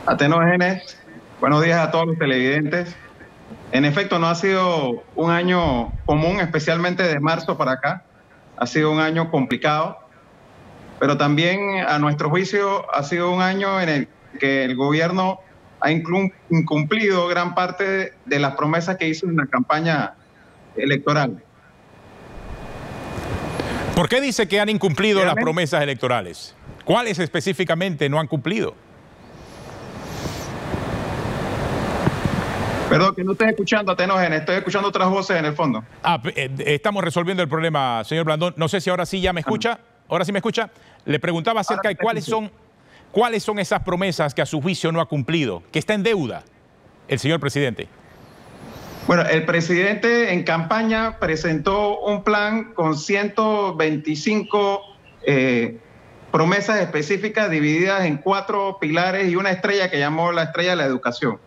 Atenógenes, buenos días a todos los televidentes. En efecto, no ha sido un año común, especialmente de marzo para acá. Ha sido un año complicado, pero también a nuestro juicio ha sido un año en el que el gobierno ha incumplido gran parte de las promesas que hizo en la campaña electoral. ¿Por qué dice que han incumplido las promesas electorales? ¿Cuáles específicamente no han cumplido? Perdón, que no estoy escuchando, Atenógenes, estoy escuchando otras voces en el fondo. Estamos resolviendo el problema, señor Blandón. No sé si ahora sí ya me escucha. ¿Ahora sí me escucha? Le preguntaba acerca de cuáles son esas promesas que a su juicio no ha cumplido, que está en deuda el señor presidente. Bueno, el presidente en campaña presentó un plan con 125 promesas específicas divididas en 4 pilares y una estrella que llamó la estrella de la educación.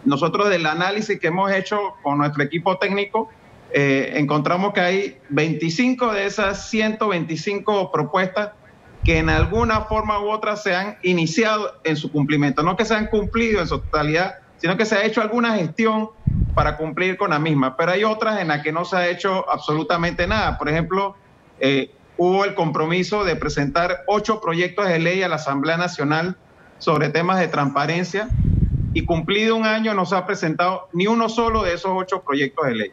Nosotros del análisis que hemos hecho con nuestro equipo técnico, encontramos que hay 25 de esas 125 propuestas que en alguna forma u otra se han iniciado en su cumplimiento. No que se han cumplido en su totalidad, sino que se ha hecho alguna gestión para cumplir con la misma. Pero hay otras en las que no se ha hecho absolutamente nada. Por ejemplo, hubo el compromiso de presentar 8 proyectos de ley a la Asamblea Nacional sobre temas de transparencia, y cumplido un año no se ha presentado ni uno solo de esos 8 proyectos de ley.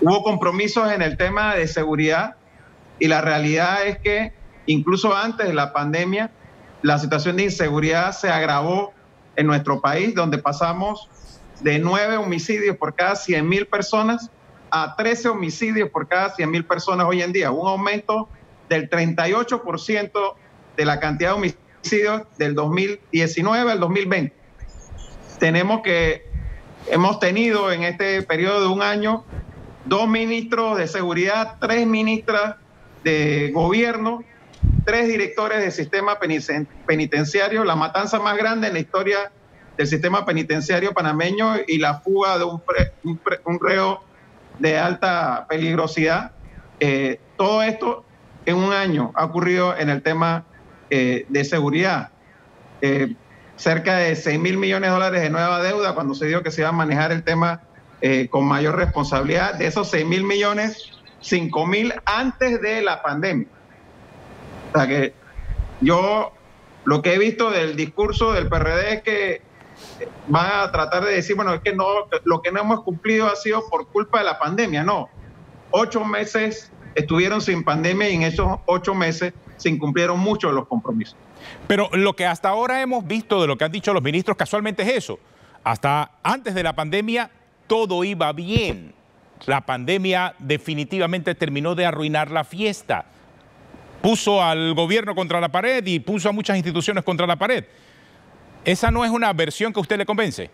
Hubo compromisos en el tema de seguridad y la realidad es que incluso antes de la pandemia la situación de inseguridad se agravó en nuestro país, donde pasamos de 9 homicidios por cada 100.000 personas a 13 homicidios por cada 100.000 personas hoy en día, un aumento del 38% de la cantidad de homicidios del 2019 al 2020. Hemos tenido en este periodo de un año 2 ministros de seguridad, 3 ministras de gobierno, 3 directores del sistema penitenciario, la matanza más grande en la historia del sistema penitenciario panameño y la fuga de un reo de alta peligrosidad. Todo esto en un año ha ocurrido en el tema de seguridad. Cerca de $6.000 millones de nueva deuda cuando se dijo que se iba a manejar el tema con mayor responsabilidad. De esos 6.000 millones, 5.000 antes de la pandemia. O sea que yo lo que he visto del discurso del PRD es que van a tratar de decir, bueno, es que no, lo que no hemos cumplido ha sido por culpa de la pandemia. No, 8 meses estuvieron sin pandemia y en esos 8 meses se incumplieron muchos de los compromisos. Pero lo que hasta ahora hemos visto de lo que han dicho los ministros casualmente es eso. Hasta antes de la pandemia todo iba bien. La pandemia definitivamente terminó de arruinar la fiesta. Puso al gobierno contra la pared y puso a muchas instituciones contra la pared. ¿Esa no es una versión que a usted le convence?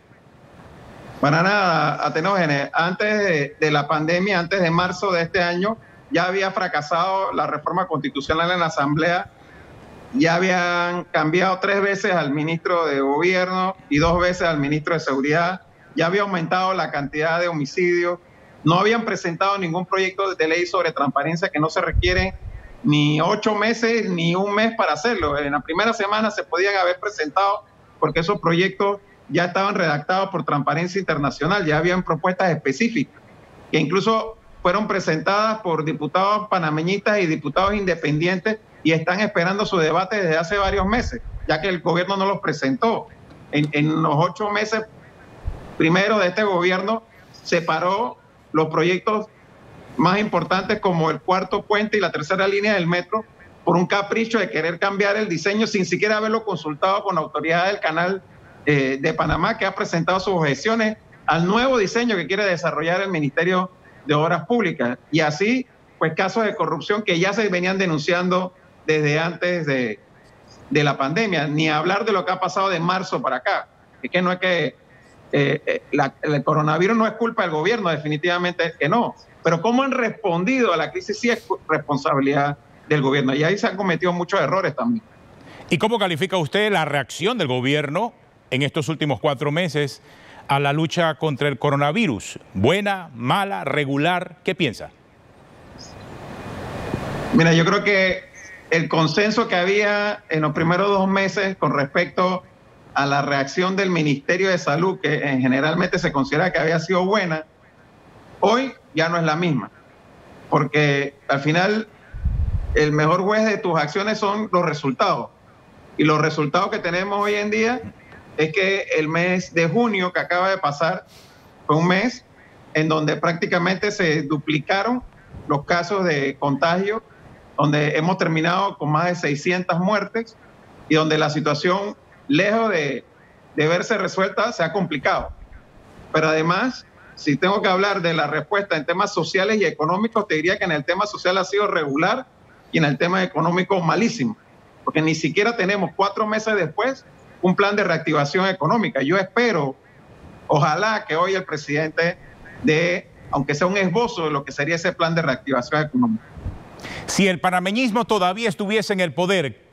Para nada, Atenógenes. Antes de la pandemia, antes de marzo de este año, ya había fracasado la reforma constitucional en la Asamblea. Ya habían cambiado 3 veces al ministro de Gobierno y 2 veces al ministro de Seguridad. Ya había aumentado la cantidad de homicidios. No habían presentado ningún proyecto de ley sobre transparencia, que no se requiere ni 8 meses ni un mes para hacerlo. En la primera semana se podían haber presentado porque esos proyectos ya estaban redactados por Transparencia Internacional. Ya habían propuestas específicas que incluso fueron presentadas por diputados panameñistas y diputados independientes y están esperando su debate desde hace varios meses, ya que el gobierno no los presentó. En los 8 meses primero de este gobierno separó los proyectos más importantes como el 4º puente y la 3ª línea del metro por un capricho de querer cambiar el diseño sin siquiera haberlo consultado con la autoridad del canal de Panamá, que ha presentado sus objeciones al nuevo diseño que quiere desarrollar el Ministerio de Obras Públicas. Y así, pues casos de corrupción que ya se venían denunciando desde antes de la pandemia, ni hablar de lo que ha pasado de marzo para acá. Es que no es que el coronavirus no es culpa del gobierno, definitivamente es que no. Pero cómo han respondido a la crisis sí es responsabilidad del gobierno. Y ahí se han cometido muchos errores también. ¿Y cómo califica usted la reacción del gobierno en estos últimos 4 meses a la lucha contra el coronavirus? ¿Buena, mala, regular? ¿Qué piensa? Mira, yo creo que el consenso que había en los primeros 2 meses con respecto a la reacción del Ministerio de Salud, que generalmente se considera que había sido buena, hoy ya no es la misma. Porque al final el mejor juez de tus acciones son los resultados. Y los resultados que tenemos hoy en día es que el mes de junio que acaba de pasar fue un mes en donde prácticamente se duplicaron los casos de contagio, donde hemos terminado con más de 600 muertes y donde la situación, lejos de verse resuelta, se ha complicado. Pero además, si tengo que hablar de la respuesta en temas sociales y económicos, te diría que en el tema social ha sido regular y en el tema económico malísimo, porque ni siquiera tenemos 4 meses después un plan de reactivación económica. Yo espero, ojalá que hoy el presidente dé, aunque sea un esbozo de lo que sería ese plan de reactivación económica. Si el panameñismo todavía estuviese en el poder,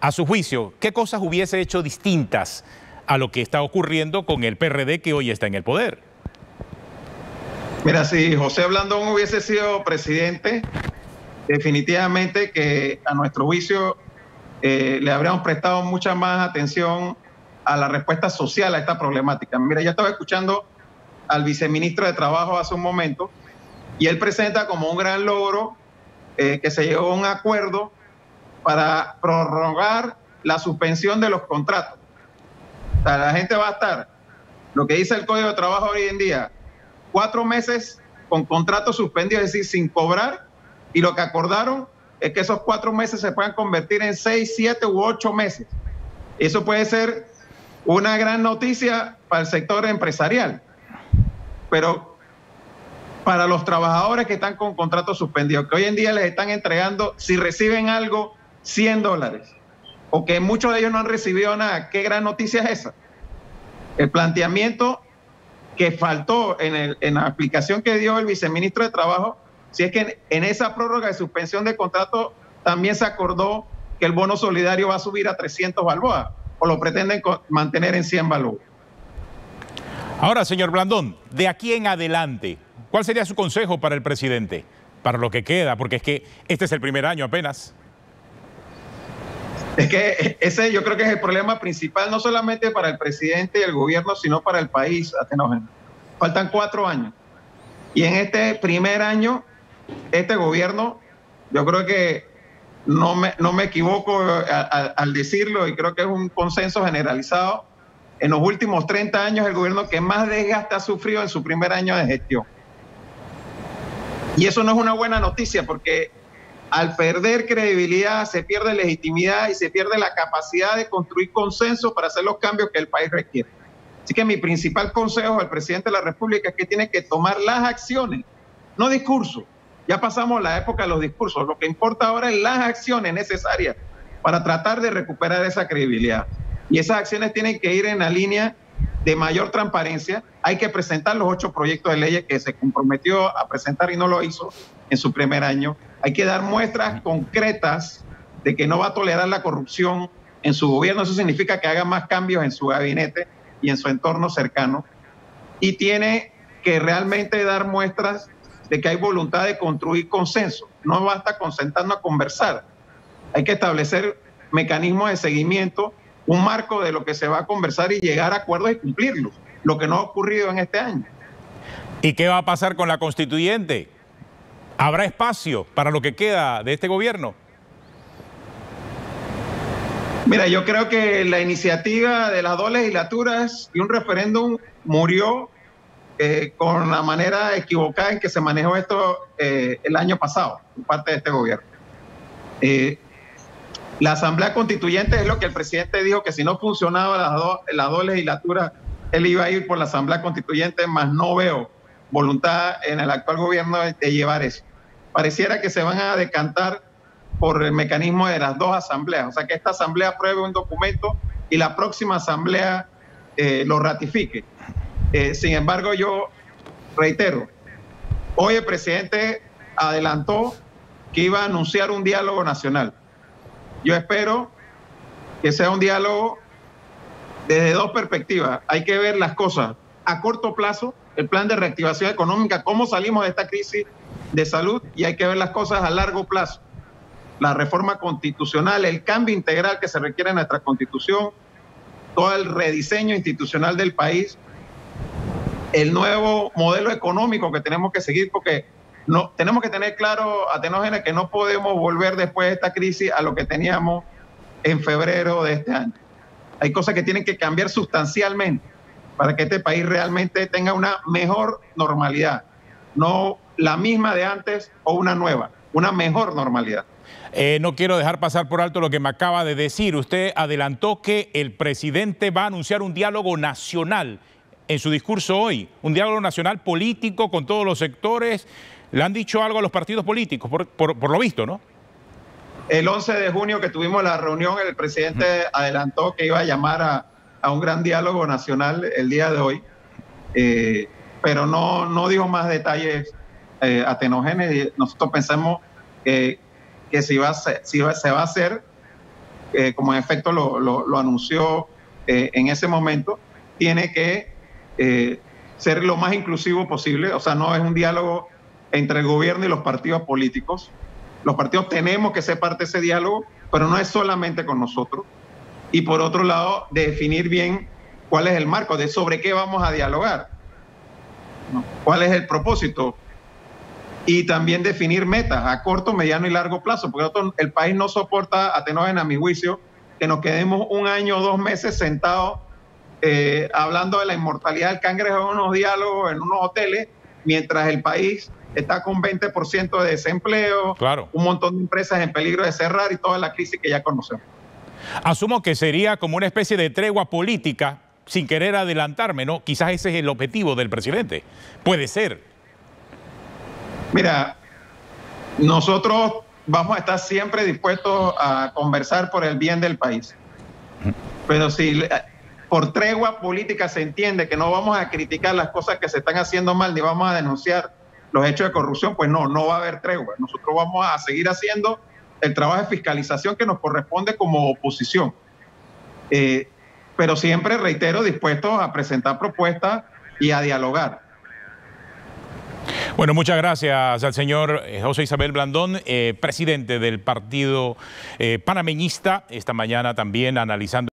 a su juicio, ¿qué cosas hubiese hecho distintas a lo que está ocurriendo con el PRD que hoy está en el poder? Mira, si José Blandón hubiese sido presidente, definitivamente que a nuestro juicio le habríamos prestado mucha más atención a la respuesta social a esta problemática. Mira, ya estaba escuchando al viceministro de Trabajo hace un momento y él presenta como un gran logro que se llegó a un acuerdo para prorrogar la suspensión de los contratos. O sea, la gente va a estar, lo que dice el Código de Trabajo hoy en día, 4 meses con contratos suspendidos, es decir, sin cobrar, y lo que acordaron es que esos 4 meses se puedan convertir en 6, 7 u 8 meses. Eso puede ser una gran noticia para el sector empresarial, pero para los trabajadores que están con contratos suspendidos, que hoy en día les están entregando, si reciben algo, $100, o que muchos de ellos no han recibido nada, ¿qué gran noticia es esa? El planteamiento que faltó en la explicación que dio el viceministro de Trabajo, si es que en esa prórroga de suspensión de contrato también se acordó que el bono solidario va a subir a 300 balboas, o lo pretenden mantener en 100 balboas. Ahora, señor Blandón, de aquí en adelante, ¿cuál sería su consejo para el presidente, para lo que queda? Porque es que este es el primer año apenas. Es que ese yo creo que es el problema principal, no solamente para el presidente y el gobierno, sino para el país, Atenógeno. Faltan 4 años. Y en este primer año, este gobierno, yo creo que no me equivoco al decirlo, y creo que es un consenso generalizado, en los últimos 30 años el gobierno que más desgaste ha sufrido en su primer año de gestión. Y eso no es una buena noticia, porque al perder credibilidad se pierde legitimidad y se pierde la capacidad de construir consenso para hacer los cambios que el país requiere. Así que mi principal consejo al presidente de la República es que tiene que tomar las acciones, no discursos. Ya pasamos la época de los discursos. Lo que importa ahora es las acciones necesarias para tratar de recuperar esa credibilidad. Y esas acciones tienen que ir en la línea de mayor transparencia. Hay que presentar los 8 proyectos de leyes que se comprometió a presentar y no lo hizo en su primer año. Hay que dar muestras concretas de que no va a tolerar la corrupción en su gobierno. Eso significa que haga más cambios en su gabinete y en su entorno cercano. Y tiene que realmente dar muestras de que hay voluntad de construir consenso. No basta con sentarnos a conversar. Hay que establecer mecanismos de seguimiento, un marco de lo que se va a conversar y llegar a acuerdos y cumplirlos, lo que no ha ocurrido en este año. ¿Y qué va a pasar con la constituyente? ¿Habrá espacio para lo que queda de este gobierno? Mira, yo creo que la iniciativa de las 2 legislaturas y un referéndum murió con la manera equivocada en que se manejó esto el año pasado por parte de este gobierno. La Asamblea Constituyente es lo que el presidente dijo, que si no funcionaba las dos legislaturas, él iba a ir por la Asamblea Constituyente, más no veo voluntad en el actual gobierno de llevar eso. Pareciera que se van a decantar por el mecanismo de las 2 asambleas, o sea, que esta asamblea apruebe un documento y la próxima asamblea lo ratifique. Sin embargo, yo reitero, hoy el presidente adelantó que iba a anunciar un diálogo nacional. Yo espero que sea un diálogo desde 2 perspectivas. Hay que ver las cosas a corto plazo, el plan de reactivación económica, cómo salimos de esta crisis de salud, y hay que ver las cosas a largo plazo. La reforma constitucional, el cambio integral que se requiere en nuestra Constitución, todo el rediseño institucional del país, el nuevo modelo económico que tenemos que seguir, porque no, tenemos que tener claro, Atenógenes, que no podemos volver después de esta crisis a lo que teníamos en febrero de este año. Hay cosas que tienen que cambiar sustancialmente para que este país realmente tenga una mejor normalidad, no la misma de antes o una nueva, una mejor normalidad. No quiero dejar pasar por alto lo que me acaba de decir. Usted adelantó que el presidente va a anunciar un diálogo nacional en su discurso hoy, un diálogo nacional político con todos los sectores. ¿Le han dicho algo a los partidos políticos, por lo visto, no? El 11 de junio que tuvimos la reunión, el presidente adelantó que iba a llamar a un gran diálogo nacional el día de hoy, pero no dijo más detalles, Atenógenes. Nosotros pensamos que se va a hacer, como en efecto lo anunció en ese momento, tiene que ser lo más inclusivo posible. O sea, no es un diálogo entre el gobierno y los partidos políticos. Los partidos tenemos que ser parte de ese diálogo, pero no es solamente con nosotros. Y por otro lado, definir bien cuál es el marco, de sobre qué vamos a dialogar, ¿no? Cuál es el propósito. Y también definir metas a corto, mediano y largo plazo, porque el país no soporta, Atenógenes, a mi juicio, que nos quedemos un año o 2 meses sentados hablando de la inmortalidad del cangrejo en unos diálogos, en unos hoteles, mientras el país está con 20% de desempleo, claro, un montón de empresas en peligro de cerrar y toda la crisis que ya conocemos. Asumo que sería como una especie de tregua política, sin querer adelantarme, ¿no? Quizás ese es el objetivo del presidente. Puede ser. Mira, nosotros vamos a estar siempre dispuestos a conversar por el bien del país. Pero si por tregua política se entiende que no vamos a criticar las cosas que se están haciendo mal, ni vamos a denunciar los hechos de corrupción, pues no va a haber tregua. Nosotros vamos a seguir haciendo el trabajo de fiscalización que nos corresponde como oposición. Pero siempre, reitero, dispuestos a presentar propuestas y a dialogar. Bueno, muchas gracias al señor José Isabel Blandón, presidente del partido panameñista, esta mañana también analizando